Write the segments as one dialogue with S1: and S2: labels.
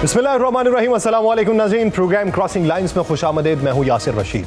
S1: बिस्मिल्लाहिर्रहमानिर्रहीम, अस्सलाम वालेकुम नाज़रीन। प्रोग्राम क्रॉसिंग लाइंस में खुशामदीद। मैं हूँ यासिर रशीद।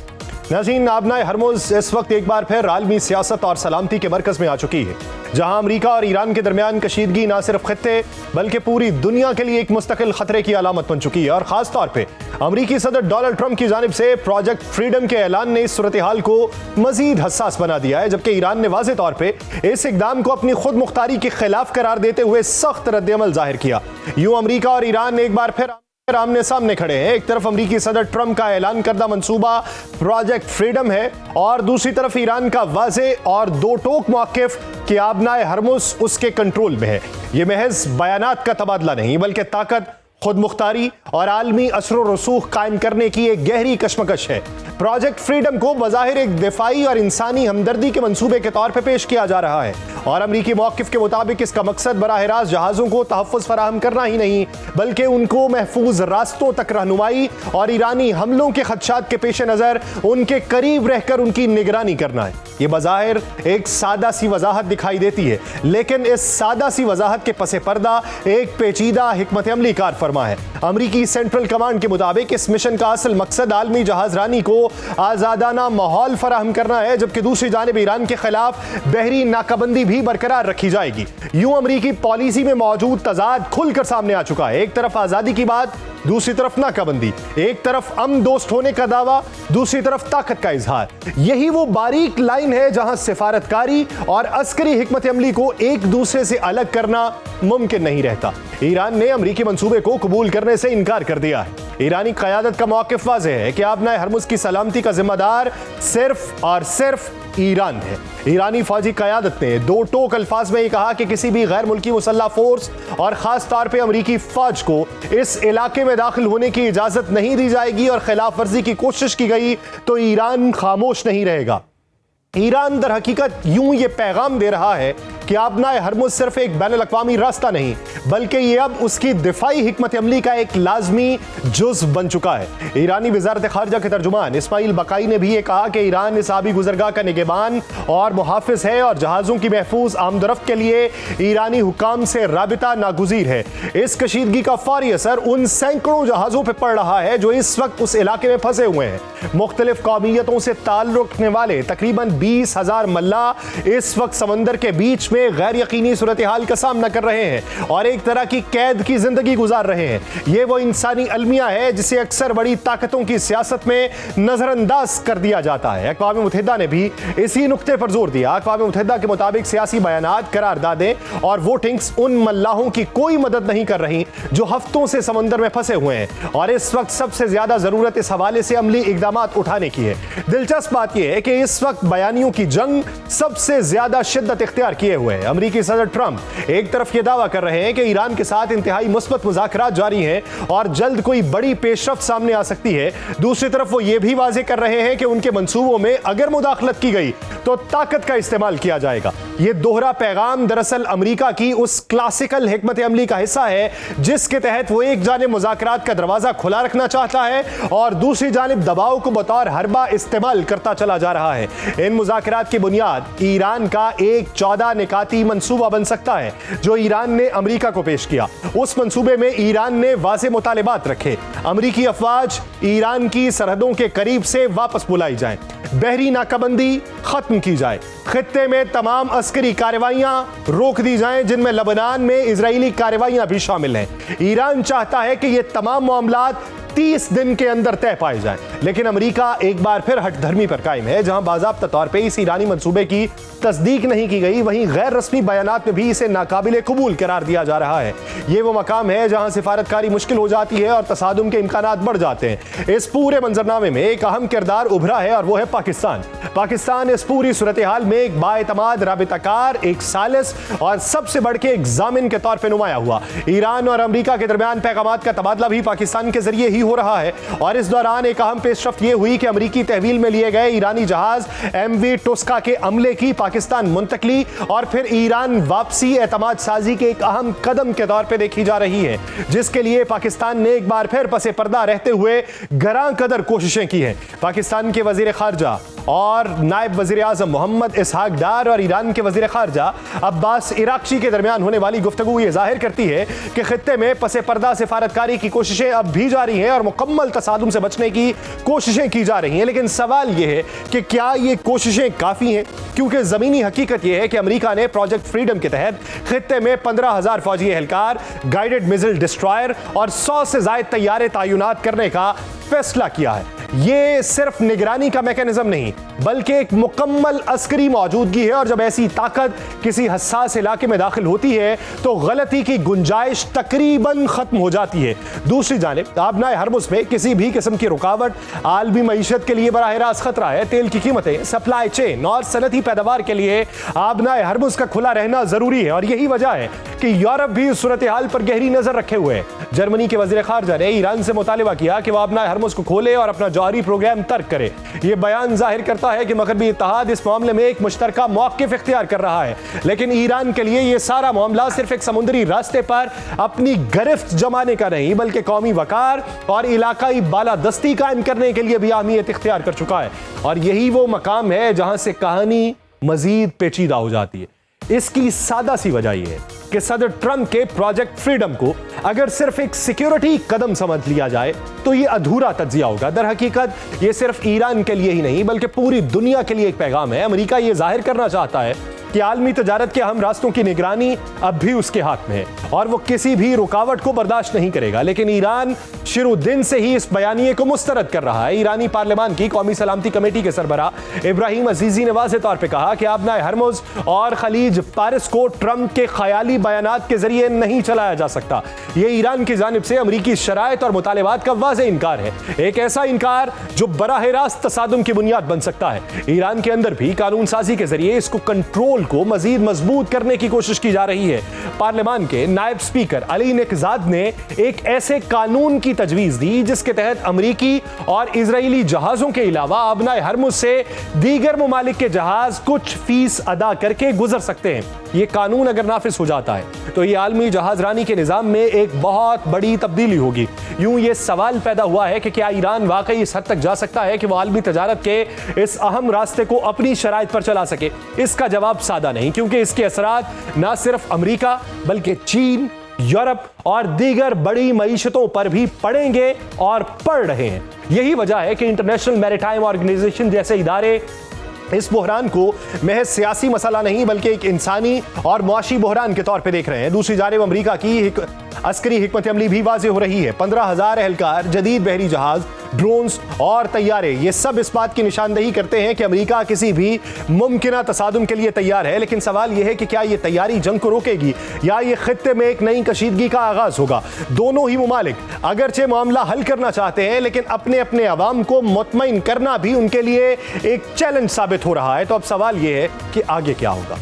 S1: नाज़रीन, आबनाए हरमुज़ इस वक्त एक बार फिर आलमी सियासत और सलामती के मरकज़ में आ चुकी है, जहाँ अमरीका और ईरान के दरमियान कशीदगी न सिर्फ खित्ते बल्कि पूरी दुनिया के लिए एक मुस्तकिल खतरे की अलामत बन चुकी है। और ख़ास तौर पर अमरीकी सदर डोनाल्ड ट्रंप की जानिब से प्रोजेक्ट फ्रीडम के ऐलान ने इस सूरत हाल को मजीद हसास बना दिया है, जबकि ईरान ने वाज़े तौर पर इस इक़दाम को अपनी खुद मुख्तारी के खिलाफ करार देते हुए सख्त रद्द-ए-अमल जाहिर किया। यूं अमरीका और ईरान एक बार फिर आमने सामने खड़े हैं। एक तरफ अमरीकी सदर ट्रंप का ऐलान करदा मंसूबा प्रोजेक्ट फ्रीडम है और दूसरी तरफ ईरान का वाज़े और दो टोक मौक़िफ़ कि आबनाए हरमुज़ उसके कंट्रोल में है। यह महज बयानात का तबादला नहीं बल्कि ताकत, खुद मुख्तारी और आलमी असर रसूख कायम करने की एक गहरी कशमकश है। प्रोजेक्ट फ्रीडम को बज़ाहिर एक दिफाई और इंसानी हमदर्दी के मंसूबे के तौर पर पेश किया जा रहा है और अमरीकी मौक़िफ़ के मुताबिक इसका मकसद बराह रास्त जहाज़ों को तहफ़्फ़ुज़ फराहम करना ही नहीं बल्कि उनको महफूज रास्तों तक रहनुमाई और ईरानी हमलों के खदशात के पेश नज़र उनके करीब रहकर उनकी निगरानी करना है। ये बज़ाहिर एक सादा सी वजाहत दिखाई देती है, लेकिन इस सादा सी वजाहत के पसे पर्दा एक पेचीदा हिकमत अमली कार फरमा है। अमरीकी सेंट्रल कमांड के मुताबिक इस मिशन का असल मकसद आलमी जहाजरानी को आज़ादाना माहौल फराहम करना है, जबकि दूसरी जानिब ईरान के खिलाफ बहरी नाकाबंदी भी बरकरार रखी जाएगी। यूं अमरीकी पॉलिसी में मौजूद तजाद खुलकर सामने आ चुका है। एक तरफ आज़ादी की बात, दूसरी तरफ नाकाबंदी। एक तरफ अमन दोस्त होने का दावा, दूसरी तरफ ताकत का इजहार। यही वो बारीक लाइन है जहां सिफारतकारी और अस्करी हिकमत अमली को एक दूसरे से अलग करना मुमकिन नहीं रहता। ईरान ने अमरीकी मंसूबे को कबूल करने से इनकार कर दिया है। ईरानी क़यादत का मौक़िफ़ वाज़ेह है कि आबनाए हरमुज़ की सलामती का जिम्मेदार सिर्फ और सिर्फ ईरान है। ईरानी फौजी क़यादत ने दो टोक अल्फाज में कहा कि किसी भी गैर मुल्की मुसल्लह फोर्स और ख़ास तौर पर अमरीकी फ़ौज को इस इलाके में दाखिल होने की इजाज़त नहीं दी जाएगी और खिलाफ वर्जी की कोशिश की गई तो ईरान खामोश नहीं रहेगा। ईरान दर हकीकत यूं ये पैगाम दे रहा है कि आबनाए हरमुज़ सिर्फ एक बैनुल अक़वामी रास्ता नहीं बल्कि ये अब उसकी दिफाई हिकमत अमली का एक लाजमी जुज़ बन चुका है। ईरानी वज़ारत ख़ारिजा के तर्जुमान इस्माइल बकाई ने भी ये कहा कि ईरान इस आबी गुज़रगाह का निगहबान और मुहाफ़िज़ है और जहाज़ों की महफूज आमदरफ्त के लिए ईरानी हुकाम से राबिता नागुज़ीर है। इस कशीदगी का फौरी असर उन सैकड़ों जहाज़ों पर पड़ रहा है जो इस वक्त उस इलाके में फंसे हुए हैं। मुख्तलिफ कौमियतों से ताल्लुक़ रखने वाले तकरीबन 20,000 मल्लाह इस वक्त समंदर के बीच में गैर यकीनी सूरत हाल का सामना कर रहे हैं और एक तरह की कैद की जिंदगी गुजार रहे हैं। ये वो इंसानी अलमिया है जिसे अक्सर बड़ी ताकतों की सियासत में नजरअंदाज कर दिया जाता है। अक़वाम मुत्तहिदा ने भी इसी नुक्ते पर जोर दिया। अक़वाम मुत्तहिदा के मुताबिक सियासी बयानात, करारदादें और वोटिंग्स उन मल्लाहों की कोई मदद नहीं कर रही जो हफ्तों से समंदर में फंसे हुए हैं और इस वक्त सबसे ज्यादा जरूरत इस हवाले से अमली इकदाम उठाने की है। दिलचस्प बात यह है कि इस वक्त बयानियों की जंग सबसे ज्यादा शिद्दत इख्तियार किए हुए है। अमरीकी सदर ट्रंप एक तरफ यह दावा कर रहे हैं कि ईरान के साथ इंतहाई मुस्बत मुज़ाकरात जारी हैं और जल्द कोई बड़ी पेशरफ्त सामने आ सकती है। दूसरी तरफ वो ये भी वाज़ेह कर रहे हैं कि उनके मंसूबों में अगर मुदाखलत की गई तो ताकत का इस्तेमाल किया जाएगा। यह दोहरा पैगाम दरअसल अमरीका की उस क्लासिकल हिकमत अमली का हिस्सा है जिसके तहत वो एक जानिब मुज़ाकरात का दरवाजा खुला रखना चाहता है और दूसरी जानिब दबाव को बतौर हरबा इस्तेमाल करता चला जा रहा है। इन मुज़ाकरात की बुनियाद ईरान का एक 14 निकाती मंसूबा बन सकता है जो ईरान ने अमरीका को पेश किया। उस मंसूबे में ईरान ने वाज़ेह मुतालिबात रखे। अमरीकी अफवाज ईरान की सरहदों के करीब से वापस बुलाई जाएं, बहरी नाकाबंदी खत्म की जाए, खित्ते में तमाम अस्करी कार्रवाइयां रोक दी जाएं जिनमें लबनान में इजरायली कार्रवाइयां भी शामिल हैं। ईरान चाहता है कि ये तमाम मामलात 30 दिन के अंदर तय पाए जाएं, लेकिन अमेरिका एक बार फिर हठधर्मी पर कायम है। जहां बाज़ाब्ता तौर पे इस ईरानी मंसूबे की तस्दीक नहीं की गई, वहीं गैर रस्मी बयानात में भी इसे नाकाबिले कबूल करार दिया जा रहा है। ये वो मकाम है जहां सिफारतकारी मुश्किल हो जाती है और तसादुम के इम्कानात बढ़ जाते हैं। इस पूरे मंजरनामे में एक अहम किरदार उभरा है और वो है पाकिस्तान। पाकिस्तान इस पूरी सूरत हाल में एक बाएतमाद राबिताकार, एक सालिस और सबसे बढ़ के एक जामिन के तौर पर नुमाया हुआ। ईरान और अमरीका के दरमियान पैगामात का तबादला भी पाकिस्तान के जरिए ही हो रहा है और इस दौरान एक अहम पेशरफ्त यह हुई कि अमरीकी तहवील में लिए गए ईरानी जहाज MV टुस्का के अमले की पाकिस्तान मुंतकली और फिर ईरान वापसी एतमाद साजी के एक अहम कदम के तौर पर देखी जा रही है, जिसके लिए पाकिस्तान ने एक बार फिर पसे पर्दा रहते हुए गरां कदर कोशिशें की हैं। पाकिस्तान के वजीर खारजा और नायब वजीर आजम मोहम्मद इसहाक डार और ईरान के वजीर खारजा अब्बास इराक्ची के दरमियान होने वाली गुफ्तगू ये जाहिर करती है कि खित्ते में पसे पर्दा सिफारतकारी की कोशिशें अब भी जारी हैं और मुकम्मल तसादुम से बचने की कोशिशें की जा रही हैं। लेकिन सवाल यह है कि क्या ये कोशिशें काफ़ी हैं, क्योंकि ज़मीनी हकीकत यह है कि अमेरिका ने प्रोजेक्ट फ्रीडम के तहत खित्ते में 15,000 फौजी एहलकार, गाइडेड मिसाइल डिस्ट्रॉयर और 100 से ज़ायद तैयारे तैनात करने का फैसला किया है। ये सिर्फ निगरानी का मैकेनिज्म नहीं बल्कि एक मुकम्मल अस्करी मौजूदगी है, और जब ऐसी ताकत किसी हसास इलाके में दाखिल होती है तो गलती की गुंजाइश तकरीबन खत्म हो जाती है। दूसरी जानिब आबनाए हरमुज़ में किसी भी किस्म की रुकावट आलमी मईशत के लिए बराह रास्त खतरा है। तेल की कीमतें, सप्लाई चेन और सनती पैदावार के लिए आबनाए हरमुज़ का खुला रहना जरूरी है, और यही वजह है कि यूरोप भी इस सूरत हाल पर गहरी नजर रखे हुए है। जर्मनी के वजीर खारजा ने ईरान से मुतालिबा किया कि वह आबनाए हरमुज़ को खोले और अपना जौहरी प्रोग्राम तर्क करे। यह बयान जाहिर करता है कि मगरबी इत्तेहाद इस मामले में एक मुश्तरका मौक़िफ़ इख्तियार कर रहा है, लेकिन ईरान के लिए यह सारा मामला सिर्फ एक समुद्री रास्ते पर अपनी गिरफ्त जमाने का नहीं बल्कि कौमी वकार और इलाकाई बालादस्ती कायम करने के लिए भी अहमियत इख्तियार कर चुका है। और यही वो मकाम है जहां से कहानी मजीद पेचीदा हो जाती है। इसकी सादा सी वजह यह है कि सदर ट्रंप के प्रोजेक्ट फ्रीडम को अगर सिर्फ एक सिक्योरिटी कदम समझ लिया जाए तो यह अधूरा तज्जिया होगा। दर हकीकत यह सिर्फ ईरान के लिए ही नहीं बल्कि पूरी दुनिया के लिए एक पैगाम है। अमेरिका यह जाहिर करना चाहता है कि आलमी तजारत के अहम रास्तों की निगरानी अब भी उसके हाथ में है और वो किसी भी रुकावट को बर्दाश्त नहीं करेगा। लेकिन ईरान शुरू दिन से ही इस बयानिए को मुस्तरद कर रहा है। ईरानी पार्लियामान की कौमी सलामती कमेटी के सरबराह इब्राहिम अजीजी ने वाज़ेह तौर पर कहा कि आबनाए हरमुज़ और खलीज फारिस को ट्रंप के ख्याली बयानात के जरिए नहीं चलाया जा सकता। यह ईरान की जानिब से अमरीकी शराइत और मुतालिबात का वाज़ेह इनकार है, एक ऐसा इनकार जो बराह रास्त तसादुम की बुनियाद बन सकता है। ईरान के अंदर भी कानून साजी के जरिए इसको कंट्रोल को मजीद मजबूत करने की कोशिश की जा रही है। पार्लियामान के नायब स्पीकर अली नेकजाद ने एक ऐसे कानून की तजवीज दी जिसके तहत अमरीकी और इजरायली जहाजों के अलावा आबनाए हरमुज़ से दीगर मुमालिक के जहाज कुछ फीस अदा करके गुजर सकते हैं। यह कानून अगर नाफिज हो जाता है तो यह आलमी जहाजरानी के निजाम में एक बहुत बड़ी तब्दीली होगी। यूं यह सवाल पैदा हुआ है कि क्या ईरान वाकई इस हद तक जा सकता है कि वह आलमी तजारत के इस अहम रास्ते को अपनी शराइत पर चला सके। इसका जवाब सादा नहीं, क्योंकि इसके असरात न सिर्फ अमेरिका बल्कि चीन, यूरोप और दीगर बड़ी मईशतों पर भी पड़ेंगे और पड़ रहे हैं। यही वजह है कि इंटरनेशनल मैरीटाइम ऑर्गेनाइजेशन जैसे इदारे इस बहरान को महज सियासी मसला नहीं बल्कि एक इंसानी और मुआशी बहरान के तौर पे देख रहे हैं। दूसरी जानिब अमेरिका की अस्करी हिकमत अमली भी वाज़ेह हो रही है। 15,000 एहलकार, जदीद बहरी जहाज, ड्रोन्स और तैयारे, ये सब इस बात की निशानदही करते हैं कि अमेरिका किसी भी मुमकिन तसादुम के लिए तैयार है। लेकिन सवाल यह है कि क्या यह तैयारी जंग को रोकेगी या ये खित्ते में एक नई कशीदगी का आगाज होगा। दोनों ही मुमालिक अगरचे मामला हल करना चाहते हैं लेकिन अपने अपने अवाम को मुतमईन करना भी उनके लिए एक चैलेंज साबित हो रहा है। तो अब सवाल यह है कि आगे क्या होगा।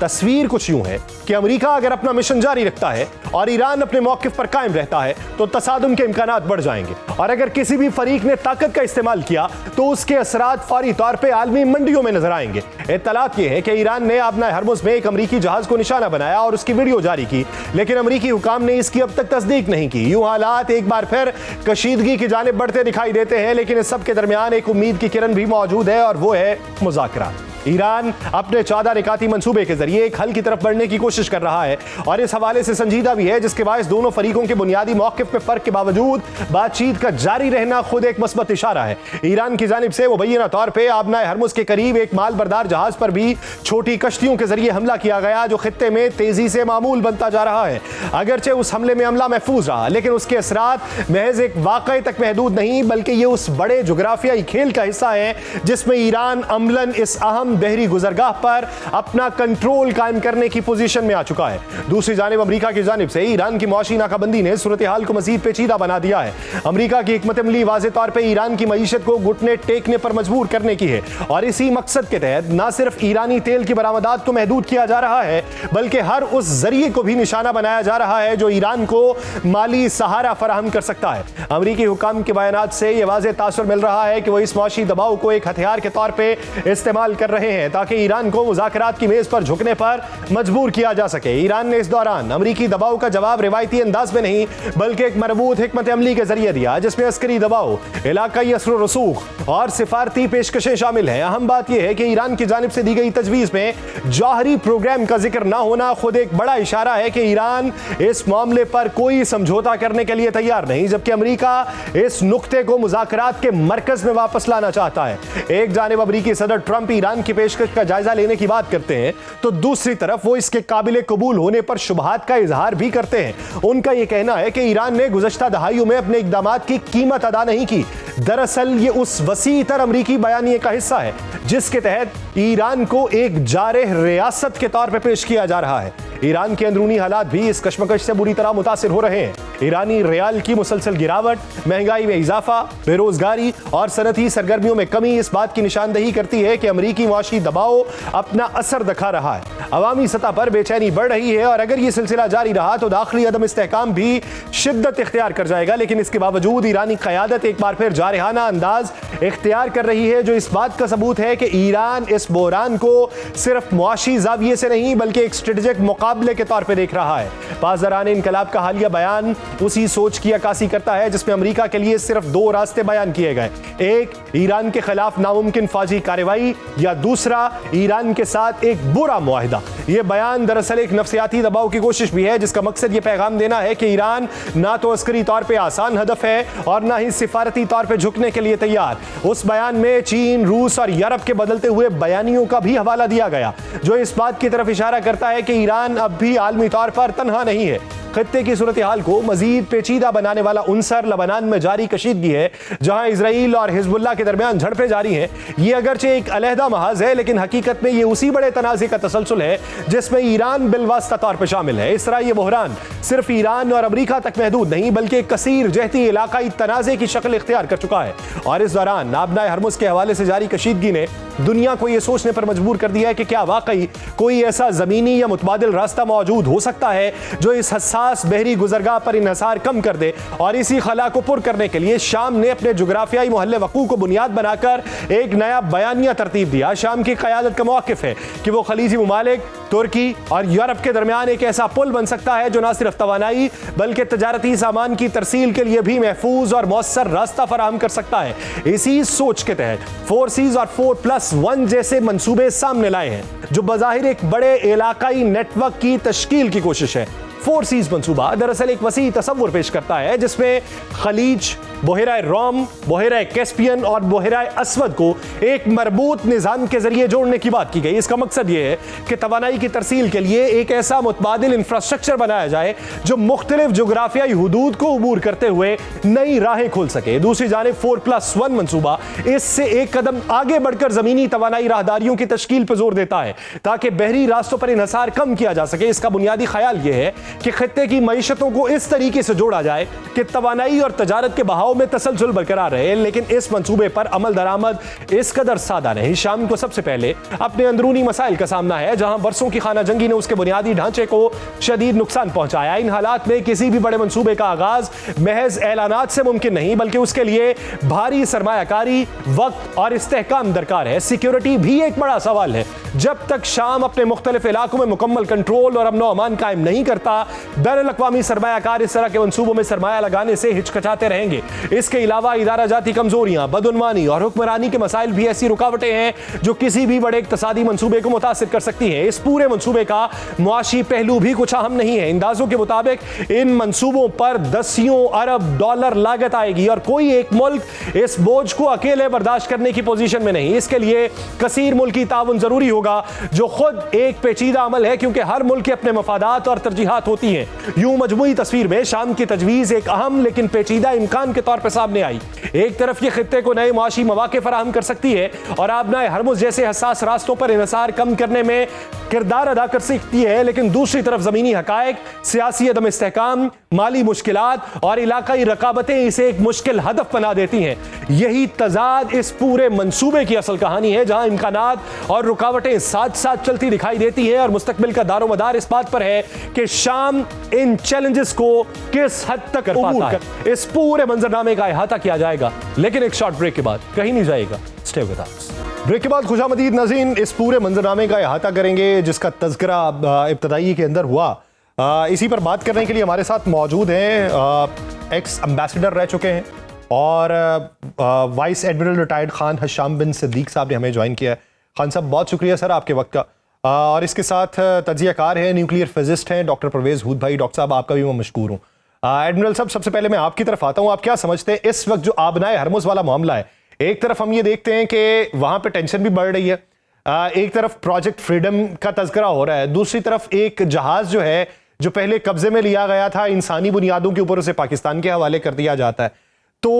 S1: तस्वीर कुछ यूं है कि अमेरिका अगर अपना मिशन जारी रखता है और ईरान अपने मौक़िफ़ पर कायम रहता है तो तसादुम के इम्कानात बढ़ जाएंगे, और अगर किसी भी फरीक ने ताकत का इस्तेमाल किया तो उसके असरात फौरी तौर पर आलमी मंडियों में नजर आएंगे। इत्तलात ये है कि ईरान ने आबनाए हरमुज़ में एक अमरीकी जहाज को निशाना बनाया और उसकी वीडियो जारी की, लेकिन अमरीकी हुकाम ने इसकी अब तक तस्दीक नहीं की। यूं हालात एक बार फिर कशीदगी की जानिब बढ़ते दिखाई देते हैं, लेकिन इस सब के दरमियान एक उम्मीद की किरण भी मौजूद है और वो है मुज़ाकरा। ईरान अपने 14 निकाती मंसूबे के जरिए एक हल की तरफ बढ़ने की कोशिश कर रहा है और इस हवाले से संजीदा भी है, जिसके बायस दोनों फरीकों के बुनियादी मौक़िफ़ पे फर्क के बावजूद बातचीत का जारी रहना खुद एक मस्बत इशारा है। ईरान की जानिब से मुबैना तौर पर आबनाए हरमुज़ के करीब एक माल बरदार जहाज पर भी छोटी कश्तियों के जरिए हमला किया गया, जो खित्ते में तेजी से मामूल बनता जा रहा है। अगरचे उस हमले में अमला महफूज रहा, लेकिन उसके असरात महज एक वाक़े तक महदूद नहीं बल्कि ये उस बड़े जोग्राफियाई खेल का हिस्सा है जिसमें ईरान अमलन इस अहम बहरी गुजरगाह पर अपना कंट्रोल कायम करने की पोजीशन में आ चुका है। दूसरी जानिब अमेरिका की जानिब से ईरान की मौशी नाकाबंदी ने सूरत हाल को मजीद पेचीदा बना दिया है। अमेरिका की हिकमत अमली वाज़ेह तौर पर ईरान की मईशत को घुटने टेकने पर मजबूर करने की है, और इसी मकसद के तहत न सिर्फ ईरानी तेल की बरामदात को महदूद किया जा रहा है बल्कि हर उस जरिए को भी निशाना बनाया जा रहा है जो ईरान को माली सहारा फराहम कर सकता है। अमेरिकी हुकाम के बयानात से यह वाज़ेह तासुर मिल रहा है कि वह इस मौशी दबाव को एक हथियार के तौर पर इस्तेमाल कर रहे हैं ताकि ईरान को मुज़ाकरात की मेज पर झुकने पर मजबूर किया जा सके। ईरान ने इस दौरान अमरीकी दबाव का जवाब रिवायती अंदाज में नहीं बल्कि एक मरबूत हिकमत अमली के जरिए दिया, जिसमें अस्करी दबाव, इलाकाई असर व रसूख और सिफारती पेशकशें शामिल हैं। अहम बात यह है कि ईरान की जानिब से दी गई तजवीज़ में जौहरी प्रोग्राम का जिक्र न होना खुद एक बड़ा इशारा है कि ईरान इस मामले पर कोई समझौता करने के लिए तैयार नहीं, जबकि अमरीका इस नुक्ते को मुज़ाकरात के मरकज में वापस लाना चाहता है। एक जानिब अमरीकी सदर ट्रंप ईरान की पेशकश का जायजा लेने की बात करते हैं तो दूसरी तरफ वो इसके काबिल कबूल होने पर शुबहात का इजहार भी करते हैं। उनका यह कहना है कि ईरान ने गुज़श्ता दहाइयों में अपने इक़दामात की कीमत अदा नहीं की। दरअसल ये उस वसीतर अमरीकी बयानिए का हिस्सा है जिसके तहत ईरान को एक जारह रियासत के तौर पर पेश किया जा रहा है। ईरान के अंदरूनी हालात भी इस कशमकश से बुरी तरह मुतासिर हो रहे हैं। ईरानी रियाल की मुसलसल गिरावट, महंगाई में इजाफा, बेरोजगारी और सनती सरगर्मियों में कमी इस बात की निशानदही करती है कि अमरीकी मुआशी दबाव अपना असर दिखा रहा है। अवामी सतह पर बेचैनी बढ़ रही है और अगर ये सिलसिला जारी रहा तो दाखिली अदम इस्तेहकाम भी शिद्दत इख्तियार कर जाएगा। लेकिन इसके बावजूद ईरानी क़यादत एक बार फिर जारहाना अंदाज इख्तियार कर रही है, जो इस बात का सबूत है कि ईरान इस बहरान को सिर्फ मुआशी जाविये से नहीं बल्कि एक स्ट्रेटेजिक मुकाबले के तौर पर देख रहा है। पासदारान इनकलाब का हालिया बयान उसी सोच की अक्कासी करता है जिसमें अमरीका के लिए सिर्फ दो रास्ते बयान किए गए, एक ईरान के खिलाफ नामुमकिन फौजी कार्रवाई या दूसरा ईरान के साथ एक बुरा मुआहिदा। यह बयान दरअसल एक नफ्सियाती दबाव की कोशिश भी है जिसका मकसद यह पैगाम देना है कि ईरान ना तो अस्करी तौर पर आसान हदफ है और ना ही सिफारती तौर पर झुकने के लिए तैयार। उस बयान में चीन, रूस और यूरोप के बदलते हुए बयानियों का भी हवाला दिया गया जो इस बात की तरफ इशारा करता है कि ईरान अब भी आलमी तौर पर तन्हा नहीं है। खत्ते की सूरत हाल को मजीद पेचीदा बनाने वाला उनसर लबनान में जारी कशीदगी है, जहां इजराइल और हिजबुल्लाह के दरमियान झड़पें जारी हैं। ये अगरचे एक अलहदा महाज है लेकिन हकीकत में ये उसी बड़े तनाज़े का तसलसल है जिसमें ईरान बिलवास्ता तौर पर शामिल है। इस तरह ये बहरान सिर्फ ईरान और अमरीका तक महदूद नहीं बल्कि कसीर जहती इलाकाई तनाज़े की शक्ल इख्तियार कर चुका है। और इस दौरान नाबनाए हरमुज के हवाले से जारी कशीदगी ने दुनिया को यह सोचने पर मजबूर कर दिया है कि क्या वाकई कोई ऐसा जमीनी या मुतबादिल रास्ता मौजूद हो सकता है जो इस हसास बहरी गुजरगाह पर इन्हसार कम कर दे। और इसी खला को पुर करने के लिए शाम ने अपने जुग्राफियाई मोहल्ले वकू को बुनियाद बनाकर एक नया बयानिया तरतीब दिया। शाम की क़यादत का मौक़िफ़ है कि वो खलीजी मुमालिक, तुर्की और यूरोप के दरमियान एक ऐसा पुल बन सकता है जो न सिर्फ तवानाई बल्कि तजारती सामान की तरसील के लिए भी महफूज और मौसर रास्ता फराहम कर सकता है। इसी सोच के तहत 4Cs और 4+1 जैसे मंसूबे सामने लाए हैं जो बज़ाहिर एक बड़े इलाकाई नेटवर्क की तश्कील की कोशिश है। 4Cs मंसूबा दरअसल एक वसी तस्वुर पेश करता है जिसमें खलीज, बहराए रोम, बहराए कैस्पियन और बहराए अस्वद को एक मरबूत निज़ाम के जरिए जोड़ने की बात की गई। इसका मकसद यह है कि तवानाई की तरसील के लिए एक ऐसा मुतबादिल इंफ्रास्ट्रक्चर बनाया जाए जो मुख्तलिफ जोग्राफियाई हुदूद को अबूर करते हुए नई राहें खोल सके। दूसरी जानिब 4+1 मंसूबा इससे एक कदम आगे बढ़कर जमीनी तवानाई राहदारियों की तश्कील पर जोर देता है ताकि बहरी रास्तों पर इन्हसार कम किया जा सके। इसका बुनियादी ख्याल यह है कि खत्ते की मईशतों को इस तरीके से जोड़ा जाए कि तवानाई और तजारत के बहाव में तसलसल बरकरार रहे। लेकिन इस मंसूबे पर अमल दरामद इस कदर सादा नहीं। शाम को सबसे पहले अपने अंदरूनी मसाइल का सामना है जहां बरसों की खाना जंगी ने उसके बुनियादी ढांचे को शदीद नुकसान पहुंचाया। इन हालात में किसी भी बड़े मंसूबे का आगाज महज ऐलानात से मुमकिन नहीं बल्कि उसके लिए भारी सरमायाकारी, वक्त और इस्तेहकाम दरकार है। सिक्योरिटी भी एक बड़ा सवाल है। जब तक शाम अपने मुख्तलिफ इलाकों में मुकम्मल कंट्रोल और अमन अमान कायम नहीं करता, बैनुल-अक़वामी सरमायाकार इस तरह के मंसूबों में सरमाया लगाने से हिचकिचाते रहेंगे। इसके अलावा इदारा जाती कमजोरियां, बदउनवानी और हुक्मरानी के मसाइल भी ऐसी रुकावटें हैं जो किसी भी बड़े इक़्तिसादी मंसूबे को मुतासिर कर सकती हैं। इस पूरे मंसूबे का मुआशी पहलू भी कुछ अहम नहीं है। अंदाजों के मुताबिक इन मंसूबों पर दसियों अरब डॉलर लागत आएगी और कोई एक मुल्क इस बोझ को अकेले बर्दाश्त करने की पोजीशन में नहीं। इसके लिए कसीर मुल्की ताउन जरूरी होगा जो खुद एक पेचीदा अमल है क्योंकि हर मुल्क के अपने मफादात और तरजीहात होती हैं। यूं मजमूई तस्वीर में शाम की तजवीज़ एक अहम लेकिन पेचीदा इम्कान के तौर पर सामने आई। एक तरफ ये खित्ते को नए मुआशी मौके फराहम कर सकती है और आबनाए हरमुज जैसे हसास रास्तों पर इन्हसार कम करने में किरदार अदा कर सकती है, लेकिन दूसरी तरफ जमीनी हकायक, सियासी अदम इस्तेहकाम, माली मुश्किलात और इलाकाई रकाबतें इसे एक मुश्किल हदफ बना देती हैं। यही तजाद इस पूरे मंसूबे की असल कहानी है जहां इम्कानात और रुकावटें साथ साथ चलती दिखाई देती हैं और मुस्तकबिल का दारोमदार इस बात पर है कि शाम इन चैलेंजेस को किस हद तक कर पाता है। इस पूरे मंजरनामे का अहाता किया जाएगा, लेकिन एक शॉर्ट ब्रेक के बाद कहीं नहीं जाएगा। Stay with us. ब्रेक के बाद खुशामदीद नाज़रीन, इस पूरे मंजरनामे का अहाता करेंगे जिसका तज़किरा इब्तदाई के अंदर हुआ। इसी पर बात करने के लिए हमारे साथ मौजूद हैं एक्स एम्बेसडर रह चुके हैं और vice admiral retired Khan Hisham bin Siddique साहब ने हमें ज्वाइन किया है। खान साहब, बहुत शुक्रिया सर आपके वक्त का। और इसके साथ तज्ज़ियाकार हैं, न्यूक्लियर फिजिस्ट हैं डॉक्टर परवेज़ हूद भाई। डॉक्टर साहब, आपका भी मैं मशकूर हूँ। एडमिरल साहब, सबसे पहले मैं आपकी तरफ आता हूँ। आप क्या समझते हैं इस वक्त जो आबनाए हरमुज़ वाला मामला है? एक तरफ हम ये देखते हैं कि वहाँ पे टेंशन भी बढ़ रही है, एक तरफ प्रोजेक्ट फ्रीडम का तज़किरा हो रहा है, दूसरी तरफ एक जहाज़ जो है जो पहले कब्जे में लिया गया था इंसानी बुनियादों के ऊपर, उसे पाकिस्तान के हवाले कर दिया जाता है। तो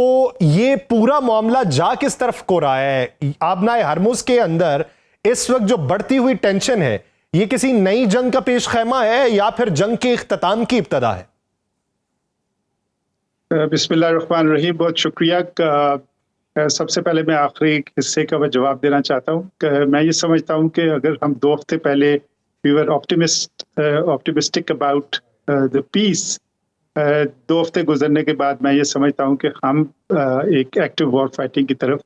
S1: ये पूरा मामला जा किस तरफ को रहा है? आबनाए हरमुज़ के अंदर इस वक्त जो बढ़ती हुई टेंशन है, ये किसी नई जंग का पेश खैमा है या फिर जंग के इख्तिताम की इब्तदा है?
S2: बिस्मिल्लाहिर्रहमानिर्रहीम, बहुत शुक्रिया। सबसे पहले मैं आखिरी हिस्से का मैं जवाब देना चाहता हूँ। मैं ये समझता हूँ कि अगर हम 2 हफ्ते पहले we were optimistic about the peace, 2 हफ्ते गुजरने के बाद मैं ये समझता हूँ कि हम एक एक्टिव वॉर फाइटिंग की तरफ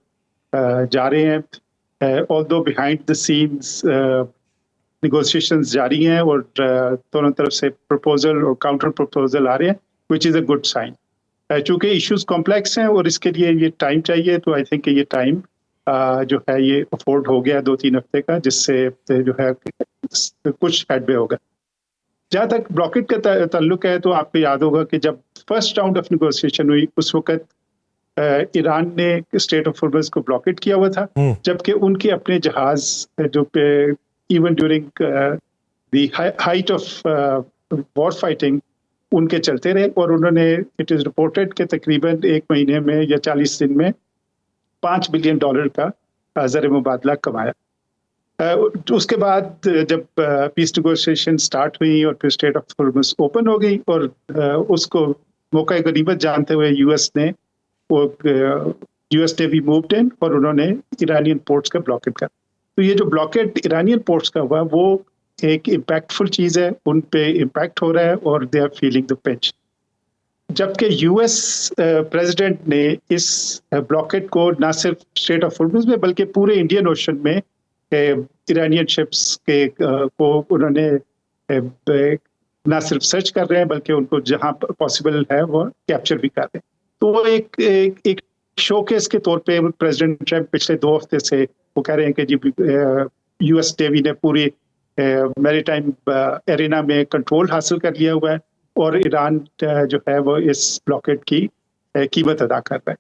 S2: जा रहे हैं। Although behind the scenes negotiations जारी हैं और दोनों तरफ से प्रपोजल और काउंटर प्रपोजल आ रहे हैं, which is a good sign. चूंकि इश्यूज कॉम्प्लेक्स हैं और इसके लिए ये टाइम चाहिए, तो आई थिंक ये टाइम जो है ये अफोर्ड हो गया 2-3 हफ्ते का, जिससे जो है कुछ हेडवे होगा। जहाँ तक ब्लॉकेट का ताल्लुक है, तो आपको याद होगा कि जब फर्स्ट राउंड ऑफ नेगोशिएशन हुई उस वक्त ईरान ने स्टेट ऑफ हॉर्मुज़ को ब्लॉकेट किया हुआ था, जबकि उनके अपने जहाज जो even during the height of war fighting उनके चलते रहे और उन्होंने, इट इज़ रिपोर्टेड कि तकरीबन 1 महीने में या 40 दिन में $5 बिलियन का ज़र मुबादला कमाया। उसके बाद जब पीस नेगोशिएशन स्टार्ट हुई और फिर स्टेट ऑफ हॉर्मुज़ ओपन हो गई और उसको मौका गनीमत जानते हुए यूएस नेवी मूव्ड इन और उन्होंने ईरानियन पोर्ट्स का ब्लॉकेट कर। तो ये जो ब्लॉकेट ईरानियन पोर्ट्स का हुआ वो एक इम्पैक्टफुल चीज़ है, उन पे इम्पैक्ट हो रहा है और they are feeling the pinch. जबकि यूएस प्रेसिडेंट ने इस ब्लॉकेट को ना सिर्फ स्टेट ऑफ हॉर्मुज़ में बल्कि पूरे इंडियन ओशन में ईरानियन शिप्स के को उन्होंने ना सिर्फ सर्च कर रहे हैं बल्कि उनको जहां पॉसिबल है वो कैप्चर भी कर रहे हैं। तो वो एक शोकेस के तौर पे प्रेसिडेंट ट्रम्प पिछले 2 हफ्ते से वो कह रहे हैं कि जी यूएस नेवी ने पूरी मैरीटाइम एरिना में कंट्रोल हासिल कर लिया हुआ है और ईरान जो है वो इस ब्लॉकेट की कीमत अदा कर रहा है।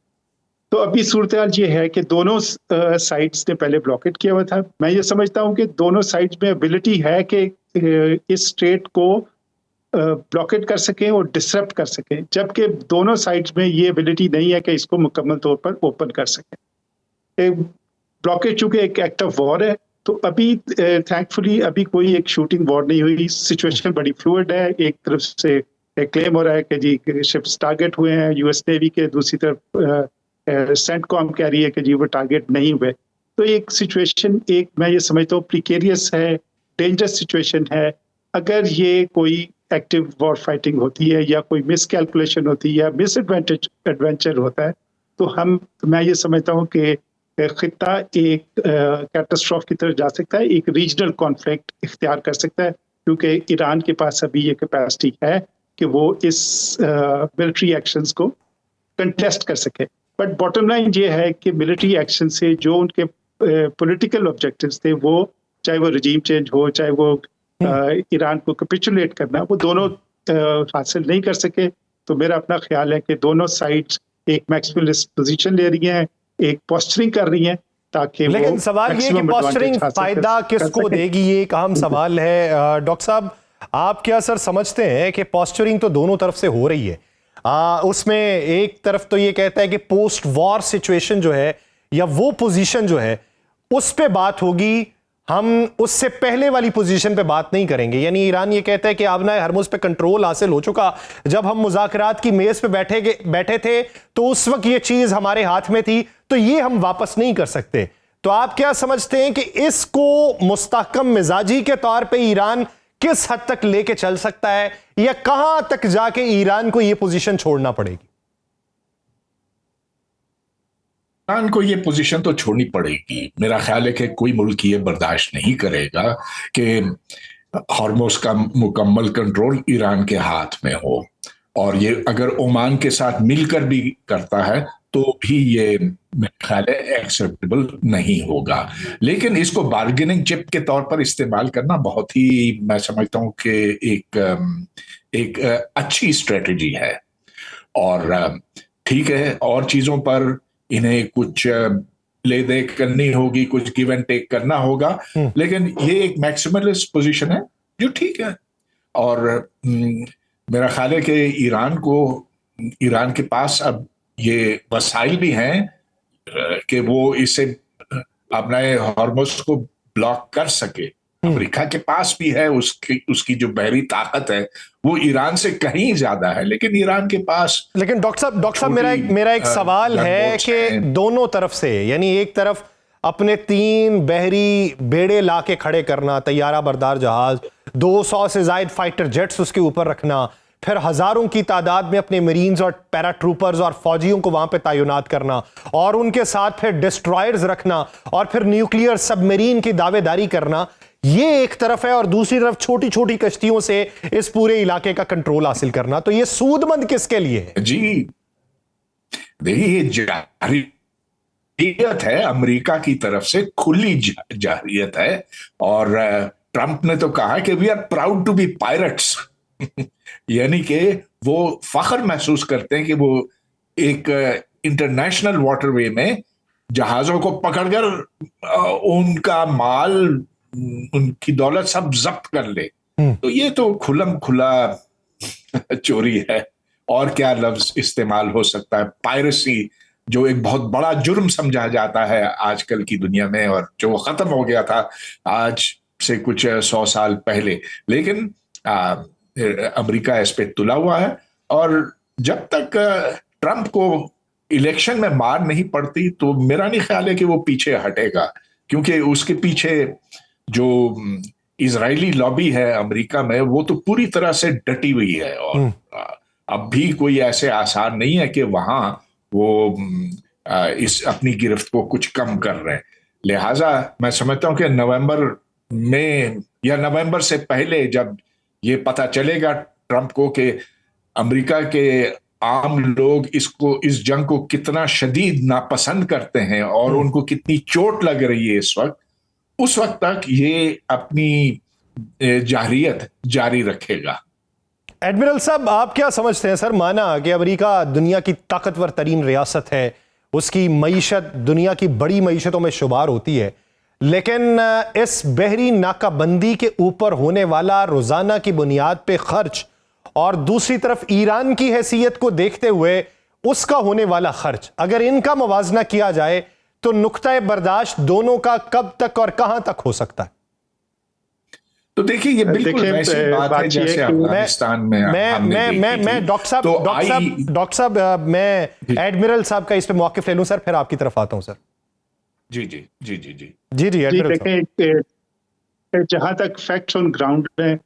S2: तो अभी सूरत हाल ये है कि दोनों साइड्स ने पहले ब्लॉकेट किया हुआ था। मैं ये समझता हूँ कि दोनों साइड्स में एबिलिटी है कि इस स्ट्रेट को ब्लॉकेट कर सकें और डिसरप्ट कर सकें, जबकि दोनों साइड्स में ये एबिलिटी नहीं है कि इसको मुकम्मल तौर पर ओपन कर सकें। ब्लॉकेट चूँकि एक एक्ट ऑफ वॉर है, तो अभी थैंकफुली अभी कोई एक शूटिंग वॉर नहीं हुई। सिचुएशन बड़ी फ्लूइड है। एक तरफ से क्लेम हो रहा है कि जी शिप्स टारगेट हुए हैं यूएस नेवी के, दूसरी तरफ सेंटकॉम कह रही है कि जी वो टारगेट नहीं हुए। तो एक सिचुएशन मैं ये समझता हूँ प्रिकेरियस है, डेंजरस सिचुएशन है। अगर ये कोई एक्टिव वॉर फाइटिंग होती है या कोई मिस कैलकुलेशन होती है या मिस एडवेंचर होता है, तो मैं ये समझता हूँ कि खित्ता एक कैटास्ट्रॉफ की तरफ जा सकता है, एक रीजनल कॉन्फ्लिक्ट इख्तियार कर सकता है, क्योंकि ईरान के पास अभी ये कैपेसिटी है कि वो इस मिलिट्री एक्शंस को कंटेस्ट कर सके। बट बॉटम लाइन ये है कि मिलिट्री एक्शन से जो उनके पॉलिटिकल ऑब्जेक्टिव्स थे, वो चाहे वो रजीम चेंज हो, चाहे वो ईरान को कैपिचुलेट करना, वो दोनों हासिल नहीं कर सके। तो मेरा अपना ख्याल है कि दोनों साइड्स एक मैक्सिमलिस्ट पोजीशन ले रही हैं, एक पोस्चरिंग कर रही हैं, ताकि
S1: लेकिन सवाल ये कि पोस्चरिंग फायदा किसको देगी, ये एक अहम सवाल है। डॉक्टर साहब, आप क्या सर समझते हैं कि पोस्चरिंग तो दोनों तरफ से हो रही है? उसमें एक तरफ तो ये कहता है कि पोस्ट वॉर सिचुएशन जो है या वो पोजीशन जो है उस पे बात होगी, हम उससे पहले वाली पोजीशन पे बात नहीं करेंगे। यानी ईरान ये कहता है कि आबनाए हरमुज़ पे कंट्रोल हासिल हो चुका, जब हम मुज़ाकरात की मेज पे बैठे थे तो उस वक्त ये चीज हमारे हाथ में थी, तो ये हम वापस नहीं कर सकते। तो आप क्या समझते हैं कि इसको मुस्तहकम मिजाजी के तौर पे ईरान किस हद तक लेके चल सकता है या कहां तक जाके ईरान को ये पोजीशन छोड़ना पड़ेगी?
S3: ईरान को ये पोजीशन तो छोड़नी पड़ेगी। मेरा ख्याल है कि कोई मुल्क ये बर्दाश्त नहीं करेगा कि हॉर्मोज का मुकम्मल कंट्रोल ईरान के हाथ में हो, और ये अगर ओमान के साथ मिलकर भी करता है तो भी ये मेरा ख्याल है एक्सेप्टेबल नहीं होगा। लेकिन इसको बार्गेनिंग चिप के तौर पर इस्तेमाल करना बहुत ही, मैं समझता हूं कि एक अच्छी स्ट्रेटजी है। और ठीक है, और चीजों पर इन्हें कुछ ले दे करनी होगी, कुछ गिव एंड टेक करना होगा, लेकिन ये एक मैक्सिमलिस्ट पोजीशन है जो ठीक है। और मेरा ख्याल है कि ईरान के पास अब ये वसाइल भी हैं कि वो इसे अपने हॉर्मोज को ब्लॉक कर सके। अमेरिका के पास भी है, उसकी जो बहरी ताकत है वो ईरान से कहीं ज्यादा है, लेकिन ईरान के पास।
S1: लेकिन डॉक्टर साहब मेरा एक सवाल है कि दोनों तरफ से, यानी एक तरफ अपने 3 बहरी बेड़े लाके खड़े करना, तैयारा बरदार जहाज, 200 से ज्यादा फाइटर जेट्स उसके ऊपर रखना, फिर हजारों की तादाद में अपने मरीन्स और पैराट्रूपर्स और फौजियों को वहां पे तैनात करना, और उनके साथ फिर डिस्ट्रॉयर्स रखना, और फिर न्यूक्लियर सबमरीन की दावेदारी करना, ये एक तरफ है, और दूसरी तरफ छोटी छोटी कश्तियों से इस पूरे इलाके का कंट्रोल हासिल करना। तो ये सूदमंद किसके लिए है?
S3: जी देखिए, जारियत है, अमेरिका की तरफ से खुली जारियत है। और ट्रंप ने तो कहा कि we are proud to be pirates यानी कि वो फख्र महसूस करते हैं कि वो एक इंटरनेशनल वाटरवे में जहाजों को पकड़कर उनका माल, उनकी दौलत सब जब्त कर ले। तो ये तो खुलम खुला चोरी है, और क्या लफ्ज इस्तेमाल हो सकता है। पायरेसी जो एक बहुत बड़ा जुर्म समझा जाता है आजकल की दुनिया में, और जो खत्म हो गया था आज से कुछ 100 साल पहले, लेकिन अमेरिका इस पे तुला हुआ है। और जब तक ट्रंप को इलेक्शन में मार नहीं पड़ती तो मेरा नहीं ख्याल है कि वो पीछे हटेगा, क्योंकि उसके पीछे जो इजरायली लॉबी है अमेरिका में वो तो पूरी तरह से डटी हुई है, और अब भी कोई ऐसे आसार नहीं है कि वहां वो इस अपनी गिरफ्त को कुछ कम कर रहे हैं। लिहाजा मैं समझता हूं कि नवंबर में या नवंबर से पहले जब ये पता चलेगा ट्रंप को कि अमेरिका के आम लोग इस जंग को कितना शदीद नापसंद करते हैं और उनको कितनी चोट लग रही है इस वक्त, उस वक्त तक ये अपनी जारियत जारी रखेगा।
S1: एडमिरल साहब, आप क्या समझते हैं? सर, माना कि अमेरिका दुनिया की ताकतवर तरीन रियासत है, उसकी मईशत दुनिया की बड़ी मईशतों में शुमार होती है, लेकिन इस बहरी नाकाबंदी के ऊपर होने वाला रोजाना की बुनियाद पे खर्च, और दूसरी तरफ ईरान की हैसियत को देखते हुए उसका होने वाला खर्च, अगर इनका मुवाजना किया जाए तो नुक्ता बर्दाश्त दोनों का कब तक और कहां तक हो सकता है?
S3: तो देखिए, ये बिल्कुल वैसी बात है जैसे अफगानिस्तान में
S1: मैं डॉक्टर साहब मैं एडमिरल साहब का इस पे मौक़िफ़ ले लूं सर, फिर आपकी तरफ आता हूं सर।
S3: जी जी जी जी जी
S1: जी जी एडमिरल साहब,
S2: जहां तक फैक्ट्स ऑन ग्राउंड में,